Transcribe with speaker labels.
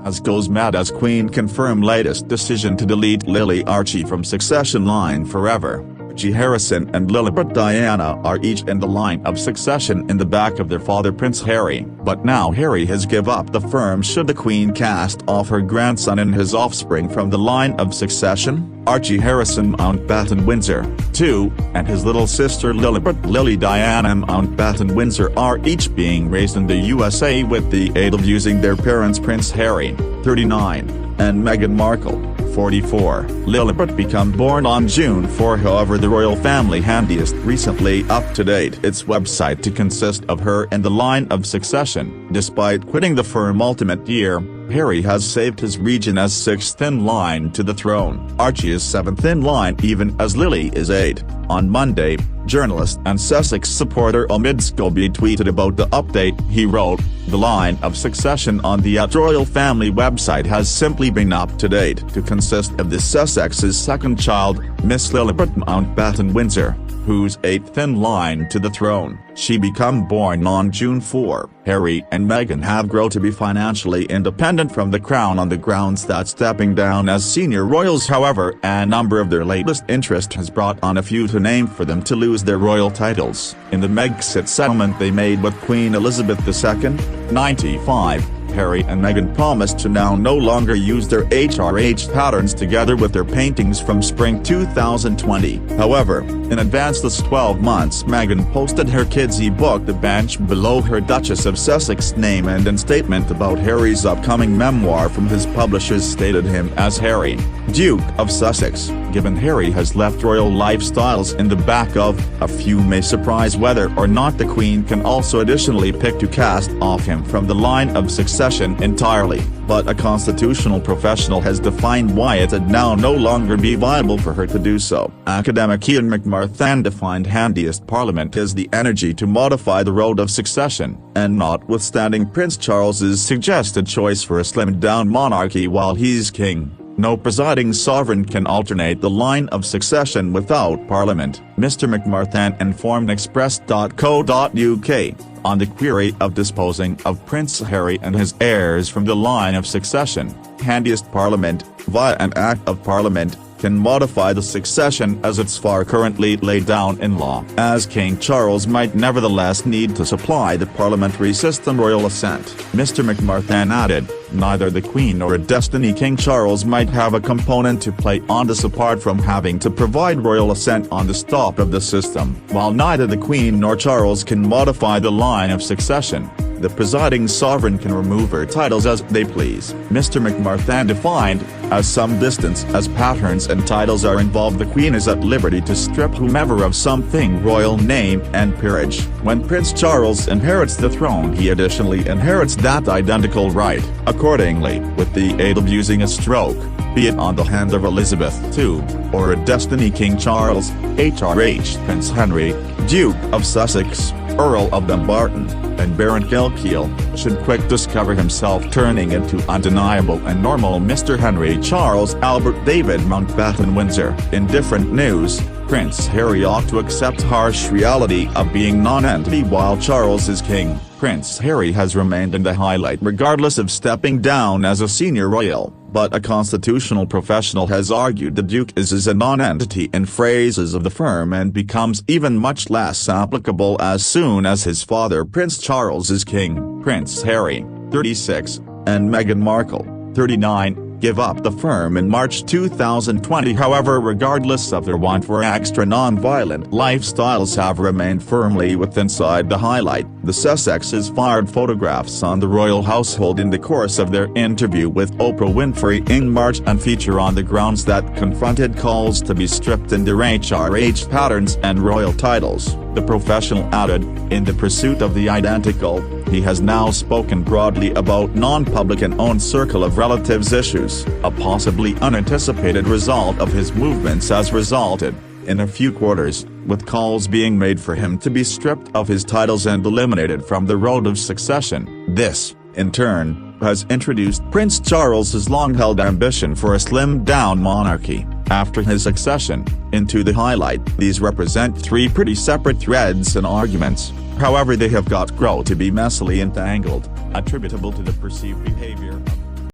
Speaker 1: As goes mad as Queen confirm latest decision to delete Lili Archie from succession line forever. Archie Harrison and Lilibet Diana are each in the line of succession in the back of their father Prince Harry, but now Harry has give up the firm should the Queen cast off her grandson and his offspring from the line of succession. Archie Harrison Mountbatten-Windsor, 2, and his little sister Lilibet Lily Diana Mountbatten-Windsor are each being raised in the USA with the aid of using their parents Prince Harry, 39, and Meghan Markle, 44. Lilibet became born on June 4. However, the royal family handiest recently up-to-date its website to consist of her in the line of succession. Despite quitting the firm ultimate year, Harry has saved his region as 6th in line to the throne. Archie is 7th in line even as Lili is 8. On Monday, journalist and Sussex supporter Omid Scobie tweeted about the update. He wrote, "The line of succession on the royal family website has simply been up to date to consist of the Sussex's second child, Miss Lilibet Mountbatten-Windsor, who's 8th in line to the throne. She became born on June 4. Harry and Meghan have grown to be financially independent from the crown on the grounds that stepping down as senior royals. However, a number of their latest interest has brought on a few to name for them to lose their royal titles. In the Megxit settlement they made with Queen Elizabeth II, 95, Harry and Meghan promised to now no longer use their HRH patterns together with their paintings from spring 2020. However, in advance this 12 months Meghan posted her kids' e-book The Bench below her Duchess of Sussex name, and in statement about Harry's upcoming memoir from his publishers stated him as Harry, Duke of Sussex. Given Harry has left royal lifestyles in the back of, a few may surprise whether or not the Queen can also additionally pick to cast off him from the line of succession entirely, but a constitutional professional has defined why it'd now no longer be viable for her to do so. Academic Ian McMarthan defined handiest parliament as the energy to modify the road of succession, and notwithstanding Prince Charles's suggested choice for a slimmed-down monarchy while he's king, no presiding sovereign can alternate the line of succession without Parliament, Mr. McMarthan informed Express.co.uk. On the query of disposing of Prince Harry and his heirs from the line of succession, handiest Parliament, via an Act of Parliament, can modify the succession as it's far currently laid down in law, as King Charles might nevertheless need to supply the parliamentary system royal assent. Mr. McMarthan added, neither the Queen nor a destiny King Charles might have a component to play on this apart from having to provide royal assent on the stop of the system. While neither the Queen nor Charles can modify the line of succession, the presiding sovereign can remove her titles as they please. Mr. McMarthan defined, as some distance as patterns and titles are involved, the Queen is at liberty to strip whomever of something royal name and peerage. When Prince Charles inherits the throne he additionally inherits that identical right. Accordingly, with the aid of using a stroke, be it on the hand of Elizabeth II, or a destiny King Charles, HRH Prince Henry, Duke of Sussex, Earl of Dumbarton, and Baron Kilkeel, should quick discover himself turning into undeniable and normal Mr. Henry Charles Albert David Mountbatten-Windsor. In different news, Prince Harry ought to accept harsh reality of being non-entity while Charles is king. Prince Harry has remained in the highlight regardless of stepping down as a senior royal, but a constitutional professional has argued the Duke is a non-entity in phrases of the firm and becomes even much less applicable as soon as his father Prince Charles is king. Prince Harry, 36, and Meghan Markle, 39, give up the firm in March 2020. However, regardless of their want for extra non-violent lifestyles have remained firmly inside the highlight. The Sussexes fired photographs on the royal household in the course of their interview with Oprah Winfrey in March and feature on the grounds that confronted calls to be stripped in their HRH patterns and royal titles. The professional added, in the pursuit of the identical, he has now spoken broadly about non-public and own circle of relatives issues. A possibly unanticipated result of his movements has resulted, in a few quarters, with calls being made for him to be stripped of his titles and eliminated from the road of succession. This, in turn, has introduced Prince Charles's long-held ambition for a slimmed-down monarchy, after his accession, into the highlight. These represent three pretty separate threads and arguments, however they have grown to be messily entangled, attributable to the perceived behavior of